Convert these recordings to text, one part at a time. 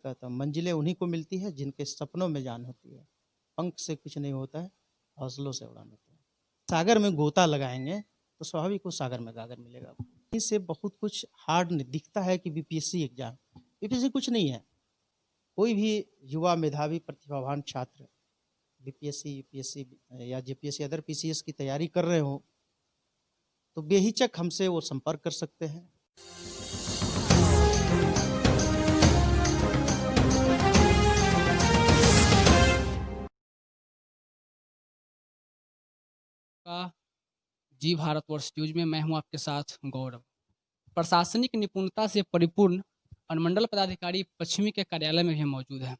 कहता हूँ मंजिलें उन्हीं को मिलती है जिनके सपनों में जान होती है। पंख से कुछ नहीं होता है, हौसलों से उड़ान होती है। सागर में गोता लगाएंगे तो स्वाभाविक वो सागर में गागर मिलेगा आपको। इससे बहुत कुछ हार्ड दिखता है कि बीपीएससी एग्जाम, बीपीएससी कुछ नहीं है। कोई भी युवा मेधावी प्रतिभावान छात्र बीपीएससी यूपीएससी या जेपीएससी अदर पीसीएस की तैयारी कर रहे हो तो बेहिचक हमसे वो संपर्क कर सकते हैं। का जी भारतवर्ष न्यूज में मैं हूं आपके साथ गौरव। प्रशासनिक निपुणता से परिपूर्ण अनुमंडल पदाधिकारी पश्चिमी के कार्यालय में भी मौजूद है।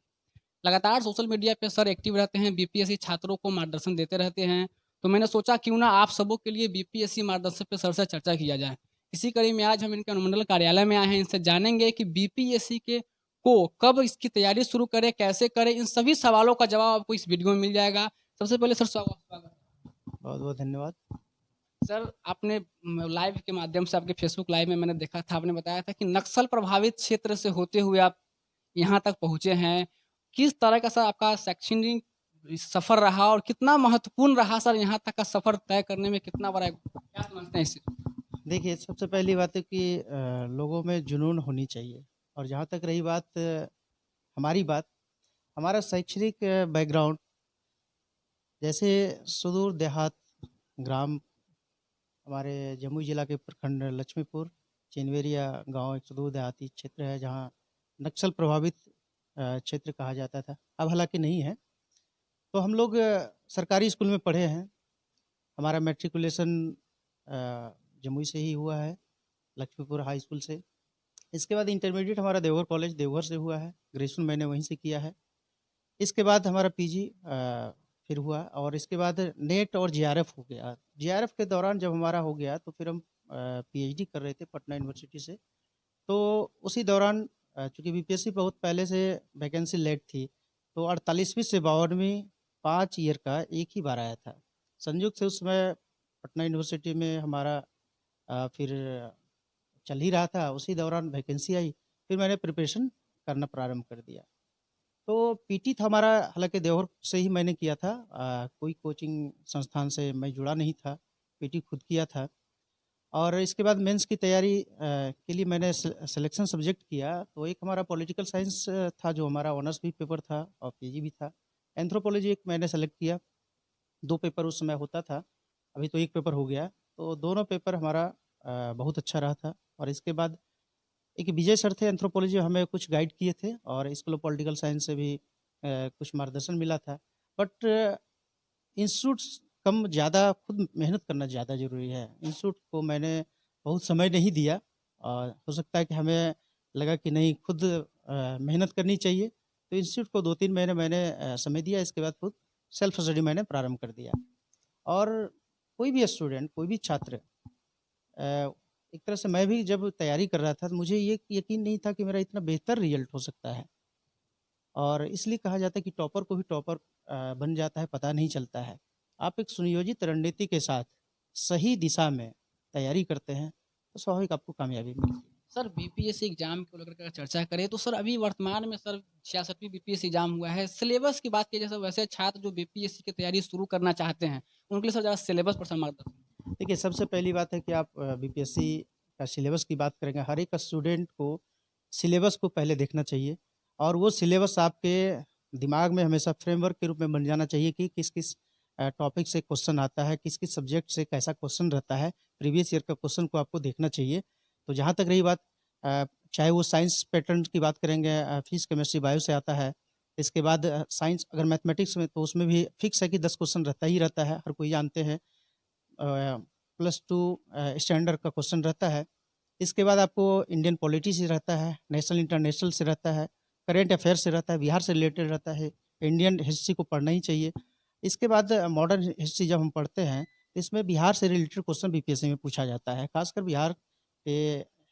लगातार सोशल मीडिया पे सर एक्टिव रहते हैं, बीपीएससी छात्रों को मार्गदर्शन देते रहते हैं। तो मैंने सोचा क्यों ना आप सबों के लिए बीपीएससी मार्गदर्शन पे सर से चर्चा किया जाए। इसी कड़ी में आज हम इनके अनुमंडल कार्यालय में आए हैं। इनसे जानेंगे कि बीपीएससी के को कब इसकी तैयारी शुरू करें, कैसे करें, इन सभी सवालों का जवाब आपको इस वीडियो में मिल जाएगा। सबसे पहले सर स्वागत। बहुत बहुत धन्यवाद। सर आपने लाइव के माध्यम से आपके फेसबुक लाइव में मैंने देखा था, आपने बताया था कि नक्सल प्रभावित क्षेत्र से होते हुए आप यहाँ तक पहुँचे हैं। किस तरह का सर आपका शैक्षणिक सफ़र रहा और कितना महत्वपूर्ण रहा सर यहाँ तक का सफ़र तय करने में, कितना बड़ा क्या समझते हैं इसे? देखिए, सबसे पहली बात है कि लोगों में जुनून होनी चाहिए। और जहाँ तक रही बात हमारी बात, हमारा शैक्षणिक बैकग्राउंड जैसे सुदूर देहात ग्राम हमारे जमुई जिला के प्रखंड लक्ष्मीपुर चिनवेरिया गांव एक सुदूर देहाती क्षेत्र है जहां नक्सल प्रभावित क्षेत्र कहा जाता था, अब हालांकि नहीं है। तो हम लोग सरकारी स्कूल में पढ़े हैं। हमारा मैट्रिकुलेशन जमुई से ही हुआ है, लक्ष्मीपुर हाई स्कूल से। इसके बाद इंटरमीडिएट हमारा देवघर कॉलेज देवघर से हुआ है, ग्रेजुएशन मैंने वहीं से किया है। इसके बाद हमारा पीजी फिर हुआ और इसके बाद नेट और जेआरएफ हो गया। जेआरएफ के दौरान जब हमारा हो गया तो फिर हम पीएचडी कर रहे थे पटना यूनिवर्सिटी से। तो उसी दौरान चूँकि बीपीएससी बहुत पहले से वैकेंसी लेट थी, तो 48वीं से 52वीं 5 ईयर का एक ही बार आया था। संयोग से उसमें पटना यूनिवर्सिटी में हमारा फिर चल ही रहा था, उसी दौरान वैकेंसी आई, फिर मैंने प्रिपरेशन करना प्रारंभ कर दिया। तो पीटी था हमारा, हालाँकि देवघर से ही मैंने किया था, कोई कोचिंग संस्थान से मैं जुड़ा नहीं था, पीटी खुद किया था। और इसके बाद मेंस की तैयारी के लिए मैंने सिलेक्शन सब्जेक्ट किया, तो एक हमारा पॉलिटिकल साइंस था जो हमारा ऑनर्स भी पेपर था और पीजी भी था। एंथ्रोपोलॉजी एक मैंने सेलेक्ट किया, 2 पेपर उस समय होता था, अभी तो 1 पेपर हो गया। तो दोनों पेपर हमारा बहुत अच्छा रहा था। और इसके बाद एक विजय सर थे एंथ्रोपोलॉजी, हमें कुछ गाइड किए थे और स्कूल ऑफ पॉलिटिकल साइंस से भी कुछ मार्गदर्शन मिला था। बट इंस्टीट्यूट्स कम ज़्यादा खुद मेहनत करना ज़्यादा ज़रूरी है। इंस्टीट्यूट को मैंने बहुत समय नहीं दिया और हो सकता है कि हमें लगा कि नहीं खुद मेहनत करनी चाहिए। तो इंस्टीट्यूट को 2-3 महीने मैंने समय दिया, इसके बाद खुद सेल्फ स्टडी मैंने प्रारंभ कर दिया। और कोई भी स्टूडेंट, कोई भी छात्र एक तरह से मैं भी जब तैयारी कर रहा था तो मुझे ये यकीन नहीं था कि मेरा इतना बेहतर रिजल्ट हो सकता है। और इसलिए कहा जाता है कि टॉपर को भी टॉपर बन जाता है, पता नहीं चलता है। आप एक सुनियोजित रणनीति के साथ सही दिशा में तैयारी करते हैं तो स्वाभाविक आपको कामयाबी मिलती है। सर बीपीएससी एग्जाम को लेकर के अगर चर्चा करें तो सर अभी वर्तमान में सर 66वीं बीपीएससी एग्जाम हुआ है। सिलेबस की बात की जाए, वैसे छात्र जो बीपीएससी की तैयारी शुरू करना चाहते हैं उनके लिए सर ज़रा सिलेबस पर सर मार्गदर्शन। देखिए, सबसे पहली बात है कि आप बीपीएससी का सिलेबस की बात करेंगे, हर एक स्टूडेंट को सिलेबस को पहले देखना चाहिए और वो सिलेबस आपके दिमाग में हमेशा फ्रेमवर्क के रूप में बन जाना चाहिए कि किस-किस टॉपिक से क्वेश्चन आता है, किस-किस सब्जेक्ट से कैसा क्वेश्चन रहता है, प्रीवियस ईयर का क्वेश्चन को आपको देखना चाहिए। तो जहाँ तक रही बात चाहे वो साइंस पैटर्न की बात करेंगे, फिज़िक्स, केमिस्ट्री, बायो से आता है। इसके बाद साइंस अगर मैथमेटिक्स में तो उसमें भी फिक्स है कि 10 क्वेश्चन रहता ही रहता है, हर कोई जानते हैं। +2 स्टैंडर्ड का क्वेश्चन रहता है। इसके बाद आपको इंडियन पॉलिटी से रहता है, नेशनल इंटरनेशनल से रहता है, करेंट अफेयर से रहता है, बिहार से रिलेटेड रहता है, इंडियन हिस्ट्री को पढ़ना ही चाहिए। इसके बाद मॉडर्न हिस्ट्री जब हम पढ़ते हैं, तो इसमें बिहार से रिलेटेड क्वेश्चन बीपीएससी में पूछा जाता है। खासकर बिहार के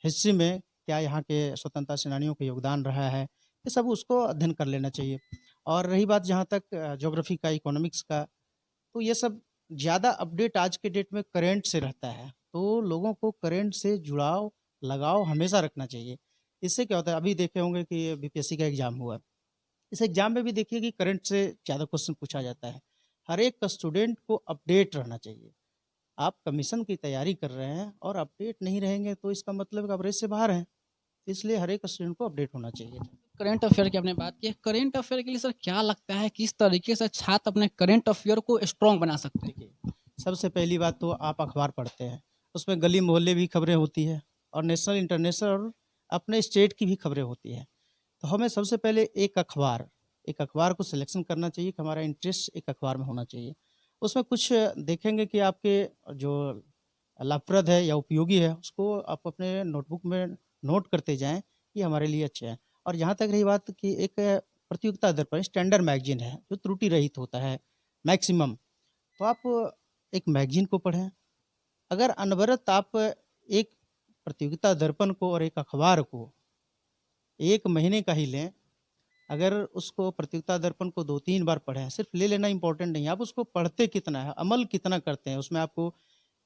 हिस्ट्री में क्या यहाँ के स्वतंत्रता सेनानियों का योगदान रहा है, ये सब उसको अध्ययन कर लेना चाहिए। और रही बात जहाँ तक ज्योग्राफी का, इकोनॉमिक्स का, तो ये सब ज़्यादा अपडेट आज के डेट में करंट से रहता है। तो लोगों को करंट से जुड़ाव, लगाव हमेशा रखना चाहिए। इससे क्या होता है, अभी देखे होंगे कि बीपीएससी का एग्ज़ाम हुआ। इस एग्ज़ाम में भी देखिए कि करंट से ज़्यादा क्वेश्चन पूछा जाता है। हर एक स्टूडेंट को अपडेट रहना चाहिए। आप कमीशन की तैयारी कर रहे हैं और अपडेट नहीं रहेंगे तो इसका मतलब है कि आप रेस से बाहर हैं। इसलिए हर एक स्टूडेंट को अपडेट होना चाहिए। करंट अफेयर की आपने बात की है, करंट अफेयर के लिए सर क्या लगता है किस तरीके से छात्र अपने करंट अफेयर को स्ट्रॉन्ग बना सकते हैं? देखिए, सबसे पहली बात तो आप अखबार पढ़ते हैं, उसमें गली मोहल्ले भी खबरें होती हैं और नेशनल, इंटरनेशनल और अपने स्टेट की भी खबरें होती हैं। तो हमें सबसे पहले एक अखबार को सिलेक्शन करना चाहिए कि हमारा इंटरेस्ट एक अखबार में होना चाहिए। उसमें कुछ देखेंगे कि आपके जो लाभप्रद है या उपयोगी है, उसको आप अपने नोटबुक में नोट करते जाएँ, ये हमारे लिए अच्छे हैं। और जहाँ तक रही बात कि एक प्रतियोगिता दर्पण स्टैंडर्ड मैगज़ीन है, जो त्रुटि रहित होता है मैक्सिमम, तो आप एक मैगज़ीन को पढ़ें। अगर अनवरत आप एक प्रतियोगिता दर्पण को और एक अखबार को 1 महीने का ही लें, अगर उसको प्रतियोगिता दर्पण को 2-3 बार पढ़ें, सिर्फ़ ले लेना इम्पोर्टेंट नहीं है, आप उसको पढ़ते कितना है, अमल कितना करते हैं, उसमें आपको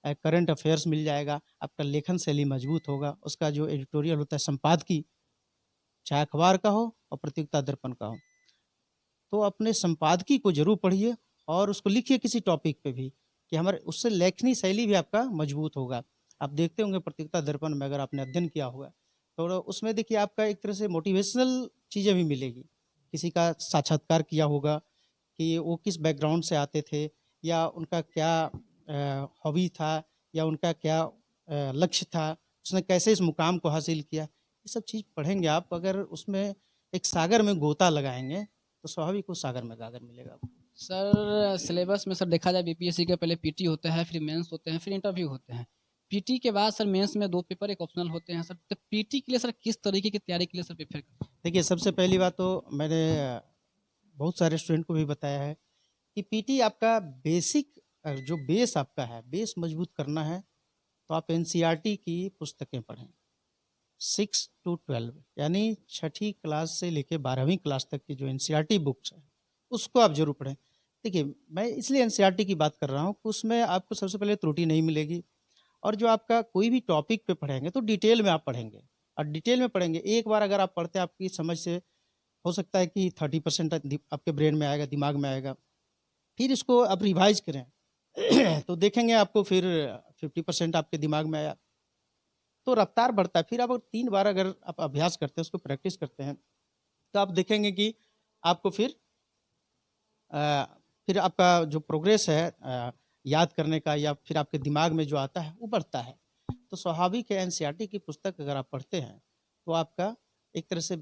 करंट अफ़ेयर्स मिल जाएगा, आपका लेखन शैली मज़बूत होगा, उसका जो एडिटोरियल होता है संपादकीय, चाहे अखबार का हो और प्रतियोगिता दर्पण का हो। तो अपने संपादकीय को ज़रूर पढ़िए और उसको लिखिए किसी टॉपिक पे भी, कि हमारे उससे लेखनी शैली भी आपका मजबूत होगा। आप देखते होंगे प्रतियोगिता दर्पण में, अगर आपने अध्ययन किया होगा, तो उसमें देखिए आपका एक तरह से मोटिवेशनल चीज़ें भी मिलेगी। किसी का साक्षात्कार किया होगा कि वो किस बैकग्राउंड से आते थे या उनका क्या हॉबी था या उनका क्या लक्ष्य था, उसने कैसे इस मुकाम को हासिल किया। ये सब चीज़ पढ़ेंगे आप, अगर उसमें एक सागर में गोता लगाएँगे तो स्वाभाविक वो सागर में गागर मिलेगा आपको। सर सिलेबस में सर देखा जाए बीपीएससी के पहले पीटी होता है, फिर मेंस होते हैं, फिर इंटरव्यू होते हैं। पीटी के बाद सर मेंस में 2 पेपर एक ऑप्शनल होते हैं सर। तो पीटी के लिए सर किस तरीके की तैयारी के लिए सर प्रेफ़र करते हैं? देखिए, सबसे पहली बात तो मैंने बहुत सारे स्टूडेंट को भी बताया है कि पीटी आपका बेसिक जो बेस आपका है, बेस मजबूत करना है, तो आप एनसीईआरटी की पुस्तकें पढ़ें। 6 टू 12 यानी छठी क्लास से लेके 12वीं क्लास तक की जो एनसीईआरटी बुक्स हैं, उसको आप ज़रूर पढ़ें। देखिए, मैं इसलिए एनसीईआरटी की बात कर रहा हूँ कि उसमें आपको सबसे पहले त्रुटि नहीं मिलेगी और जो आपका कोई भी टॉपिक पे पढ़ेंगे तो डिटेल में आप पढ़ेंगे और डिटेल में पढ़ेंगे। एक बार अगर आप पढ़ते हैं, आपकी समझ से हो सकता है कि 30% आपके ब्रेन में आएगा, दिमाग में आएगा। फिर इसको आप रिवाइज़ करें तो देखेंगे आपको फिर 50% आपके दिमाग में आया। तो रफ्तार बढ़ता है। फिर आप 3 बार अगर आप अभ्यास करते हैं, उसको प्रैक्टिस करते हैं, तो आप देखेंगे कि आपको अ, फिर आपका जो प्रोग्रेस है याद करने का या फिर आपके दिमाग में जो आता है, वो बढ़ता है। तो स्वाभाविक है, एनसीईआरटी की पुस्तक अगर आप पढ़ते हैं, तो आपका एक तरह से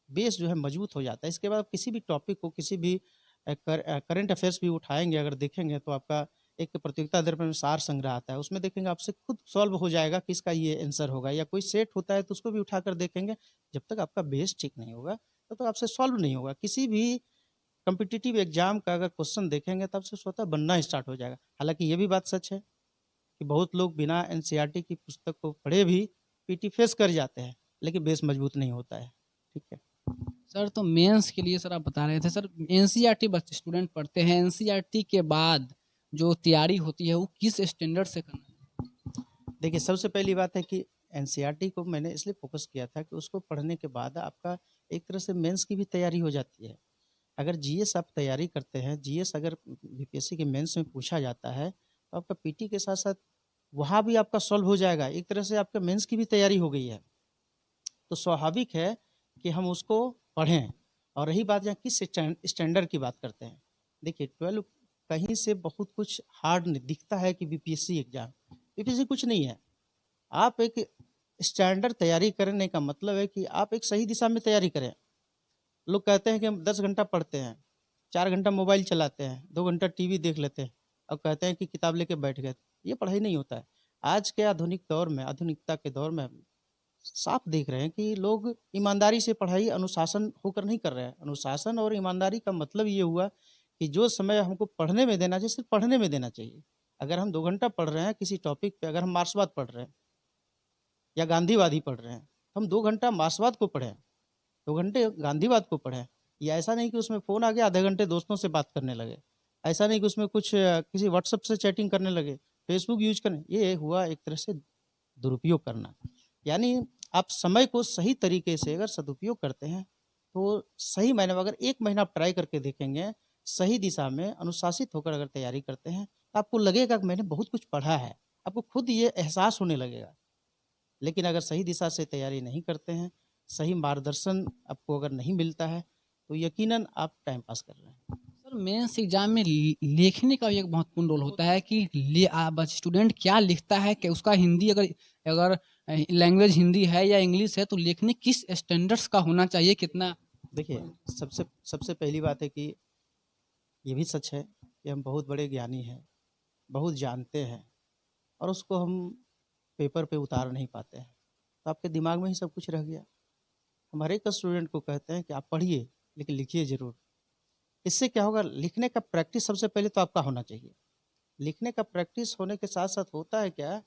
बेस जो है मजबूत हो जाता है। इसके बाद आप किसी भी टॉपिक को, किसी भी करंट अफेयर्स भी उठाएँगे, अगर देखेंगे तो आपका एक प्रतियोगिता दर्पण में सार संग्रह आता है, उसमें देखेंगे आपसे खुद सॉल्व हो जाएगा कि इसका ये आंसर होगा, या कोई सेट होता है तो उसको भी उठाकर देखेंगे। जब तक आपका बेस ठीक नहीं होगा, तब तक आपसे सॉल्व नहीं होगा। किसी भी कॉम्पिटिटिव एग्जाम का अगर क्वेश्चन देखेंगे, तब से स्वतः बनना स्टार्ट हो जाएगा। हालाँकि ये भी बात सच है कि बहुत लोग बिना एनसीईआरटी की पुस्तक को पढ़े भी पीटी फेस कर जाते हैं, लेकिन बेस मजबूत नहीं होता है। ठीक है। सर तो मेंस के लिए सर आप बता रहे थे सर एनसीईआरटी बच्चे स्टूडेंट पढ़ते हैं, एनसीईआरटी के बाद जो तैयारी होती है वो किस स्टैंडर्ड से करना है? देखिए, सबसे पहली बात है कि एनसीईआरटी को मैंने इसलिए फ़ोकस किया था कि उसको पढ़ने के बाद आपका एक तरह से मेंस की भी तैयारी हो जाती है। अगर जीएस आप तैयारी करते हैं, जीएस अगर बीपीएससी के मेंस में पूछा जाता है, तो आपका पीटी के साथ-साथ वहाँ भी आपका सॉल्व हो जाएगा। एक तरह से आपका मेंस की भी तैयारी हो गई है। तो स्वाभाविक है कि हम उसको पढ़ें। और रही बात, यहाँ किस स्टैंडर्ड की बात करते हैं। देखिए, 12 कहीं से बहुत कुछ हार्ड नहीं दिखता है कि बीपीएससी एग्ज़ाम, बीपीएससी कुछ नहीं है। आप एक स्टैंडर्ड तैयारी करने का मतलब है कि आप एक सही दिशा में तैयारी करें। लोग कहते हैं कि हम 10 घंटा पढ़ते हैं, 4 घंटा मोबाइल चलाते हैं, 2 घंटा टीवी देख लेते हैं और कहते हैं कि किताब लेके बैठ गए। ये पढ़ाई नहीं होता है। आज के आधुनिक दौर में, आधुनिकता के दौर में साफ देख रहे हैं कि लोग ईमानदारी से पढ़ाई अनुशासन होकर नहीं कर रहे हैं। अनुशासन और ईमानदारी का मतलब ये हुआ कि जो समय हमको पढ़ने में देना चाहिए, सिर्फ़ पढ़ने में देना चाहिए। अगर हम 2 घंटा पढ़ रहे हैं किसी टॉपिक पे, अगर हम मार्क्सवाद पढ़ रहे हैं या गांधीवादी पढ़ रहे हैं, तो हम 2 घंटा मार्क्सवाद को पढ़ें, 2 घंटे गांधीवाद को पढ़ें। ये ऐसा नहीं कि उसमें फ़ोन आ गया, आधे घंटे दोस्तों से बात करने लगे। ऐसा नहीं कि उसमें कुछ किसी व्हाट्सएप से चैटिंग करने लगे, फेसबुक यूज़ करें। ये हुआ एक तरह से दुरुपयोग करना। यानी आप समय को सही तरीके से अगर सदुपयोग करते हैं, तो सही मायने में अगर 1 महीना आप ट्राई करके देखेंगे, सही दिशा में अनुशासित होकर अगर तैयारी करते हैं, तो आपको लगेगा कि मैंने बहुत कुछ पढ़ा है। आपको खुद ये एहसास होने लगेगा। लेकिन अगर सही दिशा से तैयारी नहीं करते हैं, सही मार्गदर्शन आपको अगर नहीं मिलता है, तो यकीनन आप टाइम पास कर रहे हैं। सर मेंस एग्जाम में लिखने का भी एक महत्वपूर्ण रोल होता है कि स्टूडेंट क्या लिखता है कि उसका हिंदी अगर अगर लैंग्वेज हिंदी है या इंग्लिश है तो लिखने किस स्टैंडर्ड्स का होना चाहिए कितना। देखिए, सबसे सबसे पहली बात है कि ये भी सच है कि हम बहुत बड़े ज्ञानी हैं, बहुत जानते हैं और उसको हम पेपर पे उतार नहीं पाते हैं। तो आपके दिमाग में ही सब कुछ रह गया। हम हर एक स्टूडेंट को कहते हैं कि आप पढ़िए, लेकिन लिखिए ज़रूर। इससे क्या होगा, लिखने का प्रैक्टिस सबसे पहले तो आपका होना चाहिए। लिखने का प्रैक्टिस होने के साथ-साथ होता है क्या,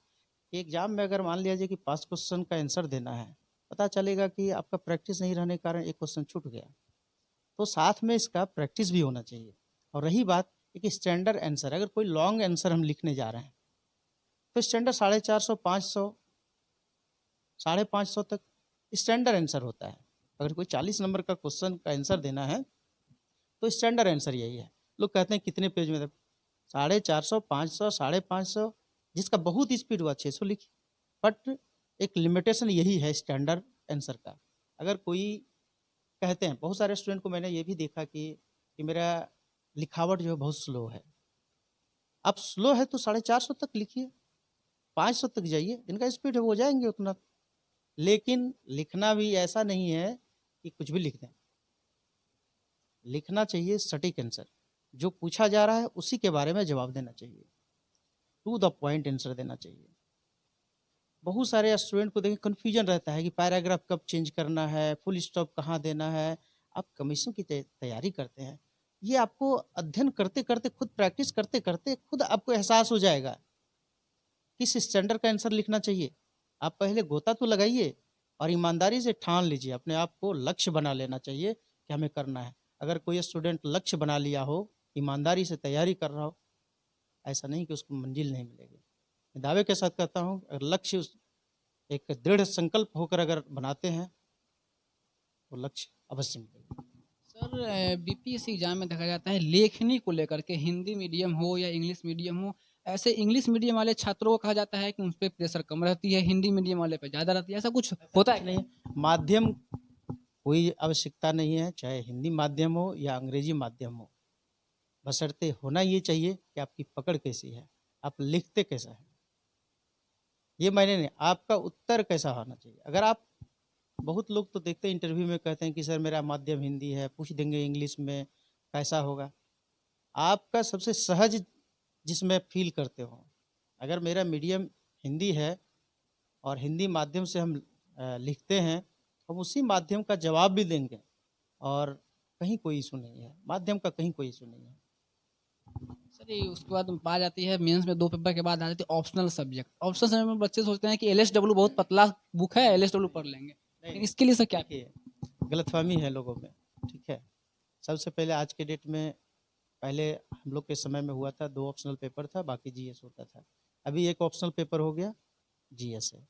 कि एग्ज़ाम में अगर मान लिया जाए कि 5 क्वेश्चन का आंसर देना है, पता चलेगा कि आपका प्रैक्टिस नहीं रहने के कारण 1 क्वेश्चन छूट गया। तो साथ में इसका प्रैक्टिस भी होना चाहिए। और रही बात एक स्टैंडर्ड आंसर, अगर कोई लॉन्ग आंसर हम लिखने जा रहे हैं, तो स्टैंडर्ड 450, 500, 550 तक स्टैंडर्ड आंसर होता है। अगर कोई 40 नंबर का क्वेश्चन का आंसर देना है, तो स्टैंडर्ड आंसर यही है। लोग कहते हैं कितने पेज में, 450, 500, 550, जिसका बहुत स्पीड हुआ 600 लिखिए। बट एक लिमिटेशन यही है स्टैंडर्ड आंसर का। अगर कोई कहते हैं, बहुत सारे स्टूडेंट को मैंने ये भी देखा कि मेरा लिखावट जो है बहुत स्लो है। आप स्लो है तो 450 तक लिखिए, 500 तक जाइए, जिनका स्पीड है वो जाएंगे उतना। लेकिन लिखना भी ऐसा नहीं है कि कुछ भी लिख दें। लिखना चाहिए सटीक आंसर, जो पूछा जा रहा है उसी के बारे में जवाब देना चाहिए, टू द पॉइंट आंसर देना चाहिए। बहुत सारे स्टूडेंट को देखिए कन्फ्यूजन रहता है कि पैराग्राफ कब चेंज करना है, फुल स्टॉप कहाँ देना है। आप कमीशन की तैयारी करते हैं, ये आपको अध्ययन करते करते, खुद प्रैक्टिस करते करते खुद आपको एहसास हो जाएगा किस स्टैंडर्ड का आंसर लिखना चाहिए। आप पहले गोता तो लगाइए और ईमानदारी से ठान लीजिए, अपने आप को लक्ष्य बना लेना चाहिए कि हमें करना है। अगर कोई स्टूडेंट लक्ष्य बना लिया हो, ईमानदारी से तैयारी कर रहा हो, ऐसा नहीं कि उसको मंजिल नहीं मिलेगी। मैं दावे के साथ कहता हूँ, अगर लक्ष्य एक दृढ़ संकल्प होकर अगर बनाते हैं, तो लक्ष्य अवश्य मिलेगा। सर बीपीएससी एग्जाम में देखा जाता है लेखनी को लेकर के, हिंदी मीडियम हो या इंग्लिश मीडियम हो, ऐसे इंग्लिश मीडियम वाले छात्रों को कहा जाता है कि उन पर प्रेशर कम रहती है, हिंदी मीडियम वाले पे ज़्यादा रहती है, ऐसा कुछ होता है? नहीं, माध्यम कोई आवश्यकता नहीं है, चाहे हिंदी माध्यम हो या अंग्रेजी माध्यम हो। बशर्ते होना ये चाहिए कि आपकी पकड़ कैसी है, आप लिखते कैसा है, ये मायने नहीं, आपका उत्तर कैसा होना चाहिए। अगर आप, बहुत लोग तो देखते हैं इंटरव्यू में कहते हैं कि सर मेरा माध्यम हिंदी है, पूछ देंगे इंग्लिश में, कैसा होगा। आपका सबसे सहज जिसमें फील करते हो, अगर मेरा मीडियम हिंदी है और हिंदी माध्यम से हम लिखते हैं, हम उसी माध्यम का जवाब भी देंगे और कहीं कोई इशू नहीं है, माध्यम का कहीं कोई इशू नहीं है। सर ये उसके बाद बात आती है मेंस में 2 पेपर के बाद आ जाती है ऑप्शनल सब्जेक्ट। ऑप्शनल सब्जेक्ट में बच्चे सोचते हैं कि एलएसडब्ल्यू बहुत पतला बुक है, एलएसडब्ल्यू पढ़ लेंगे, नहीं लेकिन नहीं, इसके लिए सर क्या? देखिए, गलतफहमी है लोगों में, ठीक है। सबसे पहले आज के डेट में, पहले हम लोग के समय में हुआ था 2 ऑप्शनल पेपर था, बाकी जीएस होता था। अभी एक ऑप्शनल पेपर हो गया, जीएस है।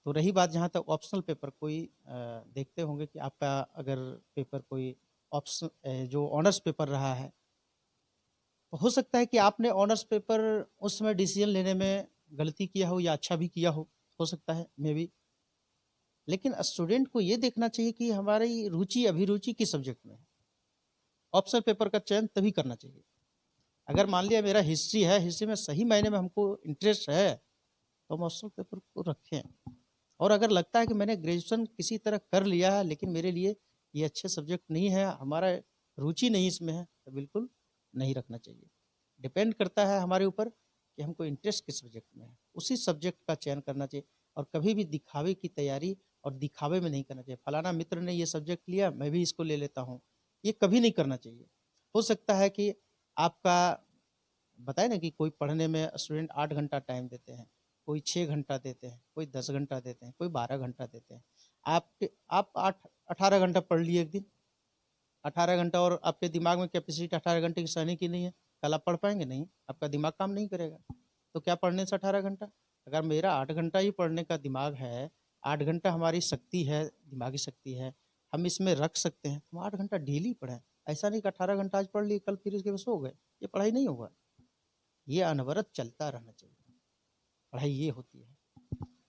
तो रही बात जहाँ तक ऑप्शनल पेपर, कोई देखते होंगे कि आपका अगर पेपर कोई ऑप्शन जो ऑनर्स पेपर रहा है, तो हो सकता है कि आपने ऑनर्स पेपर उस समय डिसीजन लेने में गलती किया हो या अच्छा भी किया हो सकता है, मे बी। लेकिन स्टूडेंट को ये देखना चाहिए कि हमारी रुचि अभिरुचि किस सब्जेक्ट में है। ऑप्शनल पेपर का चयन तभी करना चाहिए। अगर मान लिया मेरा हिस्ट्री है, हिस्ट्री में सही मायने में हमको इंटरेस्ट है, तो हम ऑप्शनल पेपर को रखें। और अगर लगता है कि मैंने ग्रेजुएशन किसी तरह कर लिया है, लेकिन मेरे लिए ये अच्छे सब्जेक्ट नहीं है, हमारा रुचि नहीं इसमें है, तो बिल्कुल नहीं रखना चाहिए। डिपेंड करता है हमारे ऊपर कि हमको इंटरेस्ट किस सब्जेक्ट में है, उसी सब्जेक्ट का चयन करना चाहिए। और कभी भी दिखावे की तैयारी और दिखावे में नहीं करना चाहिए, फलाना मित्र ने ये सब्जेक्ट लिया मैं भी इसको ले लेता हूँ, ये कभी नहीं करना चाहिए। हो सकता है कि आपका, बताए ना कि कोई पढ़ने में स्टूडेंट 8 घंटा टाइम देते हैं, कोई 6 घंटा देते हैं, कोई 10 घंटा देते हैं, कोई 12 घंटा देते हैं। आप 18 घंटा पढ़ लिए एक दिन, 18 घंटा, और आपके दिमाग में कैपेसिटी 18 घंटे की सहने की नहीं है, कल आप पढ़ पाएंगे? नहीं, आपका दिमाग काम नहीं करेगा। तो क्या पढ़ने से 18 घंटा? अगर मेरा 8 घंटा ही पढ़ने का दिमाग है, 8 घंटा हमारी शक्ति है, दिमागी शक्ति है, हम इसमें रख सकते हैं, तो 8 घंटा डेली पढ़ें। ऐसा नहीं कि 18 घंटा आज पढ़ लिए, कल फिर इसके बस हो गए, ये पढ़ाई नहीं होगा। ये अनवरत चलता रहना चाहिए, पढ़ाई ये होती है।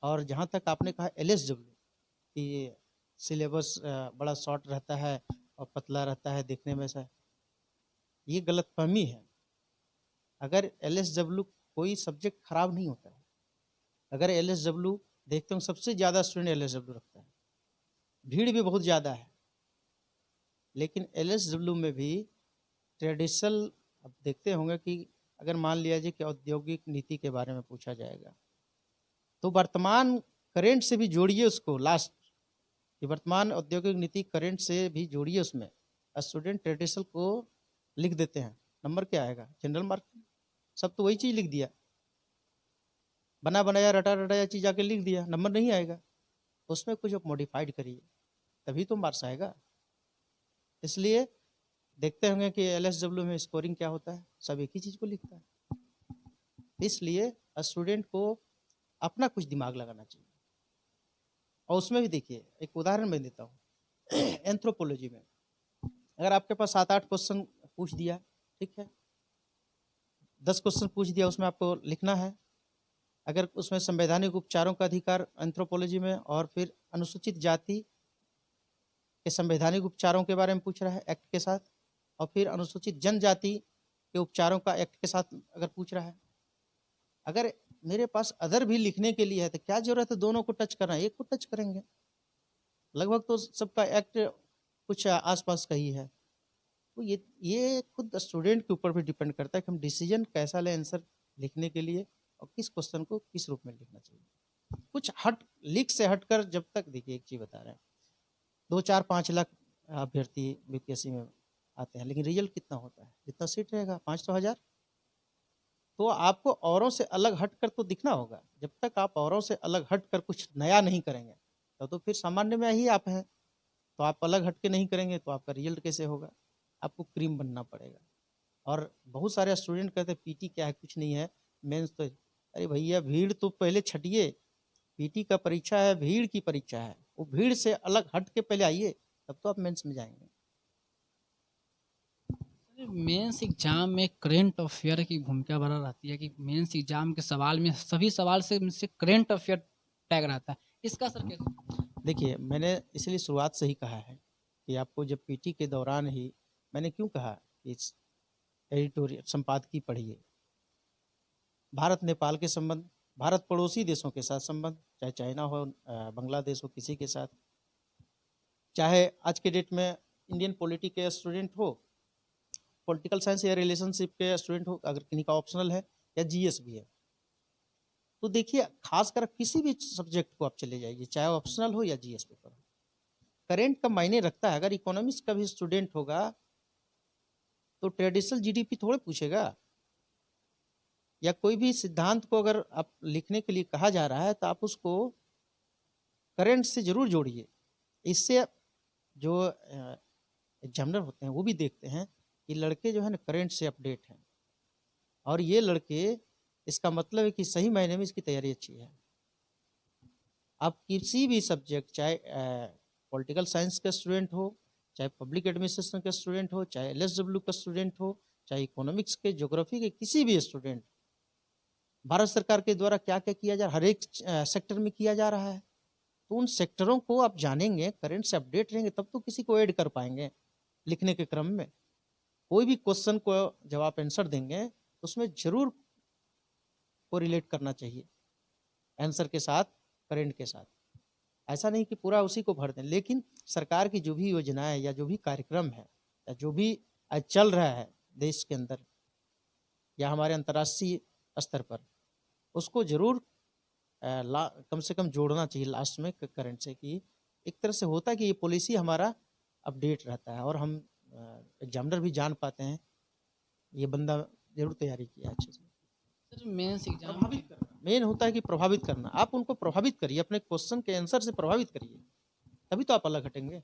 और जहाँ तक आपने कहा LSW कि ये सिलेबस बड़ा शॉर्ट रहता है और पतला रहता है देखने में से, ये गलतफहमी है। अगर LSW कोई सब्जेक्ट खराब नहीं होता है। अगर LSW देखते हो सबसे ज़्यादा स्टूडेंट LSW रखता है, भीड़ भी बहुत ज़्यादा है, लेकिन LSW में भी ट्रेडिशनल, अब देखते होंगे कि अगर मान लिया जाए कि औद्योगिक नीति के बारे में पूछा जाएगा, तो वर्तमान करेंट से भी जोड़िए उसको, लास्ट कि वर्तमान औद्योगिक नीति करेंट से भी जोड़िए उसमें। स्टूडेंट ट्रेडिशनल को लिख देते हैं, नंबर क्या आएगा? General mark. सब तो वही चीज़ लिख दिया, बना बनाया रटा रटाया चीज़ आके लिख दिया, नंबर नहीं आएगा। उसमें कुछ आप मॉडिफाइड करिए, तभी तो मार्क्स आएगा। इसलिए देखते होंगे कि LSW में स्कोरिंग क्या होता है, सब एक ही चीज़ को लिखता है। इसलिए स्टूडेंट को अपना कुछ दिमाग लगाना चाहिए। और उसमें भी देखिए, एक उदाहरण मैं देता हूँ एंथ्रोपोलॉजी में अगर आपके पास 7-8 क्वेश्चन पूछ दिया, ठीक है, 10 क्वेश्चन पूछ दिया, उसमें आपको लिखना है। अगर उसमें संवैधानिक उपचारों का अधिकार एंथ्रोपोलॉजी में, और फिर अनुसूचित जाति के संवैधानिक उपचारों के बारे में पूछ रहा है एक्ट के साथ, और फिर अनुसूचित जनजाति के उपचारों का एक्ट के साथ अगर पूछ रहा है, अगर मेरे पास अदर भी लिखने के लिए है तो क्या जरूरत है दोनों को टच करना, एक को टच करेंगे। लगभग तो सबका एक्ट कुछ आसपास का ही है। तो ये खुद स्टूडेंट के ऊपर भी डिपेंड करता है कि हम डिसीजन कैसा लें आंसर लिखने के लिए, और किस क्वेश्चन को किस रूप में लिखना चाहिए। कुछ लीक से हटकर, जब तक देखिए एक चीज बता रहे हैं, 2-4-5 लाख अभ्यर्थी BPSC में आते हैं, लेकिन रिजल्ट कितना होता है? जितना सीट रहेगा 500-1000। तो आपको औरों से अलग हटकर तो दिखना होगा। जब तक आप औरों से अलग हटकर कुछ नया नहीं करेंगे तो फिर सामान्य में ही आप हैं। तो आप अलग हट के नहीं करेंगे तो आपका रिजल्ट कैसे होगा? आपको क्रीम बनना पड़ेगा। और बहुत सारे स्टूडेंट कहते हैं PT क्या है, कुछ नहीं है, मेंस तो। अरे भैया, भीड़ तो पहले छटिए, PT का परीक्षा है, भीड़ की परीक्षा है। वो भीड़ से अलग हट के पहले आइए, तब तो आप मेंस में जाएंगे। मेंस एग्जाम में करंट अफेयर की भूमिका बड़ा रहती है कि मेंस एग्जाम के सवाल में सभी सवाल से करंट अफेयर टैग रहता है, इसका असर कैसे? देखिए, मैंने इसलिए शुरुआत से ही कहा है कि आपको जब PT के दौरान ही मैंने क्यों कहा कि एडिटोरियल संपादकीय पढ़िए। भारत नेपाल के संबंध, भारत पड़ोसी देशों के साथ संबंध, चाहे चाइना हो, बांग्लादेश हो, किसी के साथ, चाहे आज के डेट में इंडियन पॉलिटी के स्टूडेंट हो, पॉलिटिकल साइंस या रिलेशनशिप के स्टूडेंट हो, अगर किन्हीं का ऑप्शनल है, या GS भी है। तो देखिए, खासकर किसी भी सब्जेक्ट को आप चले जाइए, चाहे ऑप्शनल हो या GS पेपर हो, करेंट का मायने रखता है। अगर इकोनॉमिक्स का भी स्टूडेंट होगा तो ट्रेडिशनल GDP थोड़े पूछेगा, या कोई भी सिद्धांत को अगर आप लिखने के लिए कहा जा रहा है तो आप उसको करंट से जरूर जोड़िए। इससे जो एग्जामिनर होते हैं वो भी देखते हैं कि लड़के जो है ना करंट से अपडेट हैं, और ये लड़के, इसका मतलब है कि सही मायने में इसकी तैयारी अच्छी है। आप किसी भी सब्जेक्ट, चाहे पॉलिटिकल साइंस का स्टूडेंट हो, चाहे पब्लिक एडमिनिस्ट्रेशन का स्टूडेंट हो, चाहे LSW का स्टूडेंट हो, चाहे इकोनॉमिक्स के, ज्योग्राफी के किसी भी स्टूडेंट, भारत सरकार के द्वारा क्या क्या किया जा रहा है, हर एक सेक्टर में किया जा रहा है, तो उन सेक्टरों को आप जानेंगे, करंट से अपडेट रहेंगे, तब तो किसी को ऐड कर पाएंगे लिखने के क्रम में। कोई भी क्वेश्चन को जब आप आंसर देंगे तो उसमें जरूर को रिलेट करना चाहिए आंसर के साथ, करंट के साथ। ऐसा नहीं कि पूरा उसी को भर दें, लेकिन सरकार की जो भी योजनाएं या जो भी कार्यक्रम है या जो भी आज चल रहा है देश के अंदर या हमारे अंतर्राष्ट्रीय स्तर पर, उसको जरूर कम से कम जोड़ना चाहिए लास्ट में करंट से, कि एक तरह से होता है कि ये पॉलिसी हमारा अपडेट रहता है, और हम एग्जामिनर भी जान पाते हैं ये बंदा जरूर तैयारी किया है अच्छे से। सर, मेंस एग्जाम प्रभावित करना मेन होता है कि प्रभावित करना, आप उनको प्रभावित करिए, अपने क्वेश्चन के आंसर से प्रभावित करिए, तभी तो आप अलग हटेंगे।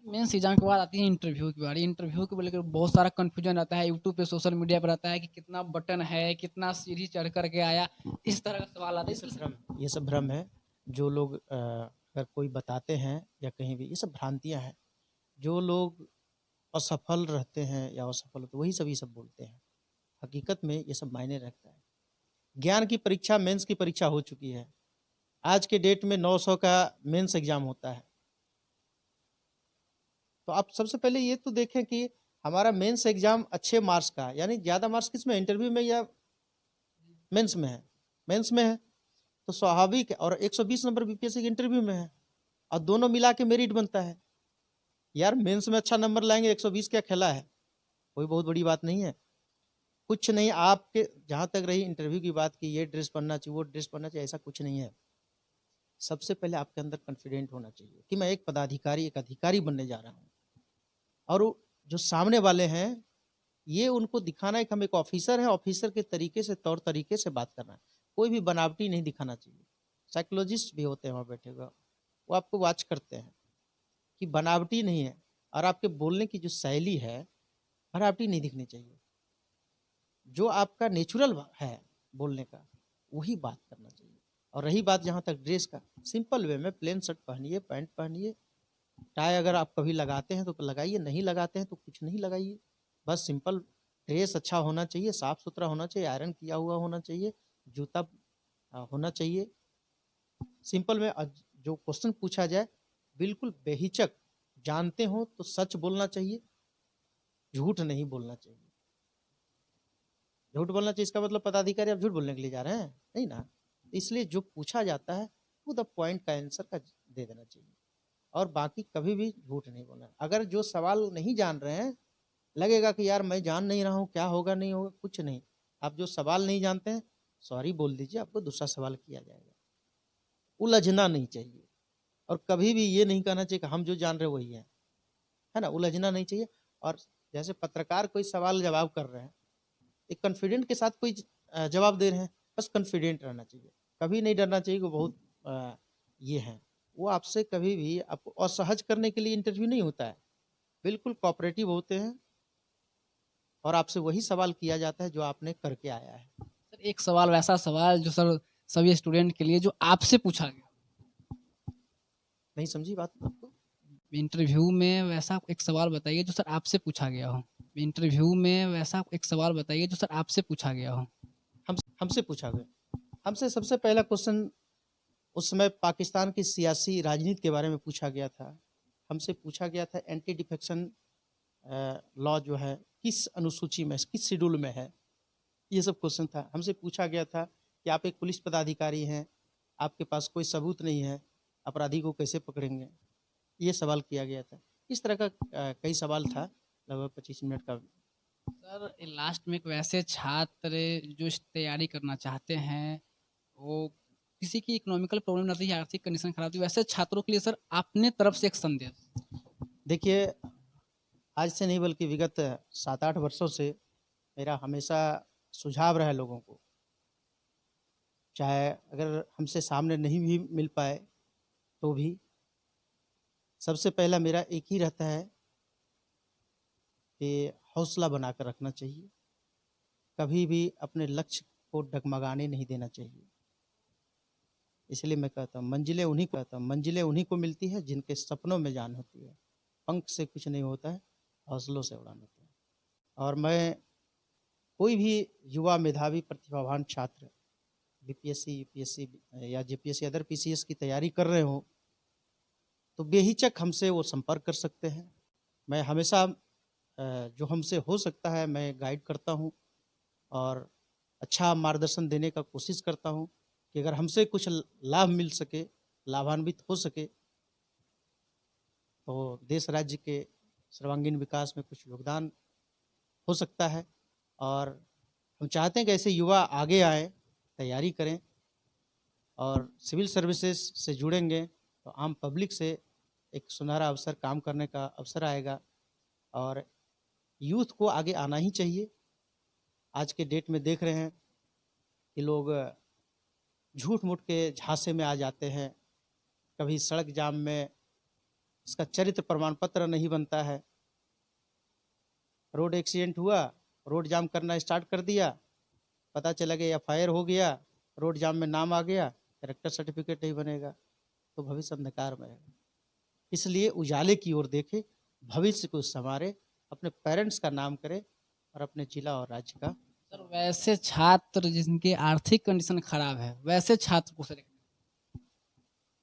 मेंस एग्जाम के बाद आती है इंटरव्यू की बारी। इंटरव्यू को लेकर बहुत सारा कंफ्यूजन रहता है, यूट्यूब पे, सोशल मीडिया पर रहता है कि कितना बटन है, कितना सीढ़ी चढ़ करके आया, इस तरह का सवाल आता है। ये सब भ्रम है। जो लोग अगर कोई बताते हैं या कहीं भी, ये सब भ्रांतियाँ हैं। जो लोग असफल रहते हैं या असफल होते वही सब ये सब बोलते हैं। हकीकत में ये सब मायने रखता है। ज्ञान की परीक्षा, मेंस की परीक्षा हो चुकी है। आज के डेट में 900 का मेंस एग्जाम होता है। तो आप सबसे पहले ये तो देखें कि हमारा मेंस एग्जाम अच्छे मार्क्स का, यानी ज़्यादा मार्क्स किस में, इंटरव्यू में या मेंस में है? मेंस में है, तो स्वाभाविक है। और 120 नंबर बीपीएससी के इंटरव्यू में है, और दोनों मिला के मेरिट बनता है। यार मेंस में अच्छा नंबर लाएंगे, 120 क्या खेला है? कोई बहुत बड़ी बात नहीं है। कुछ नहीं, आपके जहाँ तक रही इंटरव्यू की बात की, ये ड्रेस पहनना चाहिए, वो ड्रेस पहनना चाहिए, ऐसा कुछ नहीं है। सबसे पहले आपके अंदर कॉन्फिडेंट होना चाहिए कि मैं एक पदाधिकारी, एक अधिकारी बनने जा रहा हूँ। और जो सामने वाले हैं, ये उनको दिखाना है कि हम एक ऑफिसर हैं, ऑफिसर के तरीके से, तौर तरीके से बात करना है। कोई भी बनावटी नहीं दिखाना चाहिए। साइकोलॉजिस्ट भी होते हैं वहाँ बैठे हुए, वो आपको वॉच करते हैं कि बनावटी नहीं है, और आपके बोलने की जो शैली है बनावटी नहीं दिखनी चाहिए। जो आपका नेचुरल है बोलने का, वही बात करना चाहिए। और रही बात जहाँ तक ड्रेस का, सिंपल वे में प्लेन शर्ट पहनिए, पैंट पहनिए, टाई अगर आप कभी लगाते हैं तो लगाइए, नहीं लगाते हैं तो कुछ नहीं लगाइए। बस सिंपल ड्रेस अच्छा होना चाहिए, साफ सुथरा होना चाहिए, आयरन किया हुआ होना चाहिए, जूता होना चाहिए। सिंपल में जो क्वेश्चन पूछा जाए बिल्कुल बेहिचक, जानते हो तो सच बोलना चाहिए, झूठ नहीं बोलना चाहिए। झूठ बोलना चाहिए इसका मतलब पदाधिकारी आप झूठ बोलने के लिए जा रहे हैं, नहीं ना। इसलिए जो पूछा जाता है वो द पॉइंट का आंसर का दे देना चाहिए, और बाकी कभी भी झूठ नहीं बोलना। अगर जो सवाल नहीं जान रहे हैं, लगेगा कि यार मैं जान नहीं रहा हूँ, क्या होगा नहीं होगा, कुछ नहीं। आप जो सवाल नहीं जानते हैं, सॉरी बोल दीजिए, आपको दूसरा सवाल किया जाएगा। उलझना नहीं चाहिए, और कभी भी ये नहीं कहना चाहिए कि हम जो जान रहे वही है ना, उलझना नहीं चाहिए। और जैसे पत्रकार कोई सवाल जवाब कर रहे हैं, एक कॉन्फिडेंट के साथ कोई जवाब दे रहे हैं, बस कॉन्फिडेंट रहना चाहिए। कभी नहीं डरना चाहिए कि बहुत ये है। वो आपसे कभी भी आपको असहज करने के लिए इंटरव्यू नहीं होता है, बिल्कुल कोऑपरेटिव होते हैं, और आपसे वही सवाल किया जाता है जो आपने करके आया है। सर एक सवाल, वैसा सवाल जो सर सभी स्टूडेंट के लिए, जो आपसे पूछा गया नहीं समझी बात आपको? इंटरव्यू में, वैसा एक सवाल बताइए जो सर आपसे पूछा गया हो। इंटरव्यू में वैसा एक सवाल बताइए जो सर आपसे पूछा गया हो। हमसे पूछा गया, हमसे सबसे पहला क्वेश्चन उस समय पाकिस्तान की सियासी राजनीति के बारे में पूछा गया था। हमसे पूछा गया था एंटी डिफेक्शन लॉ जो है किस अनुसूची में, किस शेड्यूल में है, ये सब क्वेश्चन था। हमसे पूछा गया था कि आप एक पुलिस पदाधिकारी हैं, आपके पास कोई सबूत नहीं है, अपराधी को कैसे पकड़ेंगे, ये सवाल किया गया था। इस तरह का कई सवाल था, लगभग 25 मिनट का। सर लास्ट में एक वैसे छात्र जो इस तैयारी करना चाहते हैं, वो किसी की इकोनॉमिकल प्रॉब्लम रहती है, आर्थिक कंडीशन खराब होती है, वैसे छात्रों के लिए सर अपने तरफ से एक संदेश। देखिए, आज से नहीं बल्कि विगत 7-8 वर्षों से मेरा हमेशा सुझाव रहा है लोगों को, चाहे अगर हमसे सामने नहीं भी मिल पाए तो भी सबसे पहला मेरा एक ही रहता है कि हौसला बनाकर रखना चाहिए, कभी भी अपने लक्ष्य को डगमगाने नहीं देना चाहिए। इसलिए मैं कहता हूँ मंजिलें उन्हीं को मिलती है जिनके सपनों में जान होती है। पंख से कुछ नहीं होता है, हौसलों से उड़ान होती है। और मैं कोई भी युवा मेधावी प्रतिभावान छात्र बीपीएससी, यूपीएससी या जेपीएससी, अदर पीसीएस की तैयारी कर रहे हो तो बेहिचक हमसे वो संपर्क कर सकते हैं। मैं हमेशा जो हमसे हो सकता है मैं गाइड करता हूँ, और अच्छा मार्गदर्शन देने का कोशिश करता हूँ कि अगर हमसे कुछ लाभ मिल सके, लाभान्वित हो सके, तो देश राज्य के सर्वांगीण विकास में कुछ योगदान हो सकता है। और हम चाहते हैं कि ऐसे युवा आगे आए, तैयारी करें, और सिविल सर्विसेज से जुड़ेंगे तो आम पब्लिक से एक सुनहरा अवसर, काम करने का अवसर आएगा। और यूथ को आगे आना ही चाहिए। आज के डेट में देख रहे हैं कि लोग झूठ मूठ के झांसे में आ जाते हैं। कभी सड़क जाम में इसका चरित्र प्रमाण पत्र नहीं बनता है, रोड एक्सीडेंट हुआ, रोड जाम करना स्टार्ट कर दिया, पता चला कि एफआईआर हो गया, रोड जाम में नाम आ गया, कैरेक्टर सर्टिफिकेट नहीं बनेगा तो भविष्य अंधकार में रहेगा। इसलिए उजाले की ओर देखे, भविष्य को संवारे, अपने पेरेंट्स का नाम करे और अपने जिला और राज्य का। सर वैसे छात्र जिनकी आर्थिक कंडीशन खराब है, वैसे छात्र को सर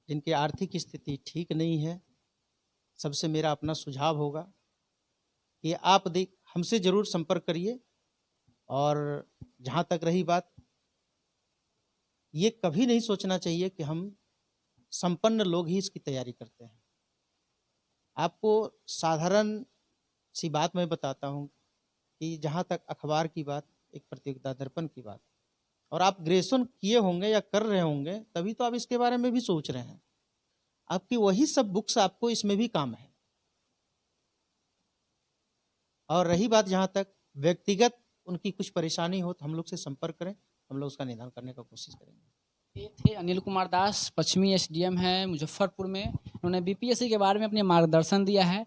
जिनकी आर्थिक स्थिति ठीक नहीं है, सबसे मेरा अपना सुझाव होगा कि आप हमसे ज़रूर संपर्क करिए। और जहाँ तक रही बात, ये कभी नहीं सोचना चाहिए कि हम संपन्न लोग ही इसकी तैयारी करते हैं। आपको साधारण सी बात मैं बताता हूँ कि जहाँ तक अखबार की बात, एक प्रतियोगिता दर्पण की बात, और आप ग्रेजुएशन किए होंगे या कर रहे होंगे तभी तो आप इसके बारे में भी सोच रहे हैं। आपकी वही सब बुक्स आपको इसमें भी काम है। और रही बात जहाँ तक व्यक्तिगत उनकी कुछ परेशानी हो तो हम लोग से संपर्क करें, हम लोग उसका निदान करने का कोशिश करेंगे। ये थे अनिल कुमार दास, पश्चिमी एसडीएम है मुजफ्फरपुर में। उन्होंने बीपीएससी के बारे में अपने मार्गदर्शन दिया है।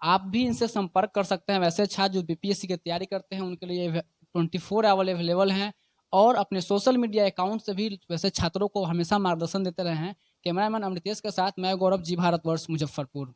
आप भी इनसे संपर्क कर सकते हैं। वैसे छात्र जो बीपीएससी की तैयारी करते हैं उनके लिए 24 आवर अवेलेबल हैं और अपने सोशल मीडिया अकाउंट से भी वैसे छात्रों को हमेशा मार्गदर्शन देते रहे हैं। कैमरामैन अमृतेश के साथ मैं गौरव, जी भारतवर्ष, मुजफ्फरपुर।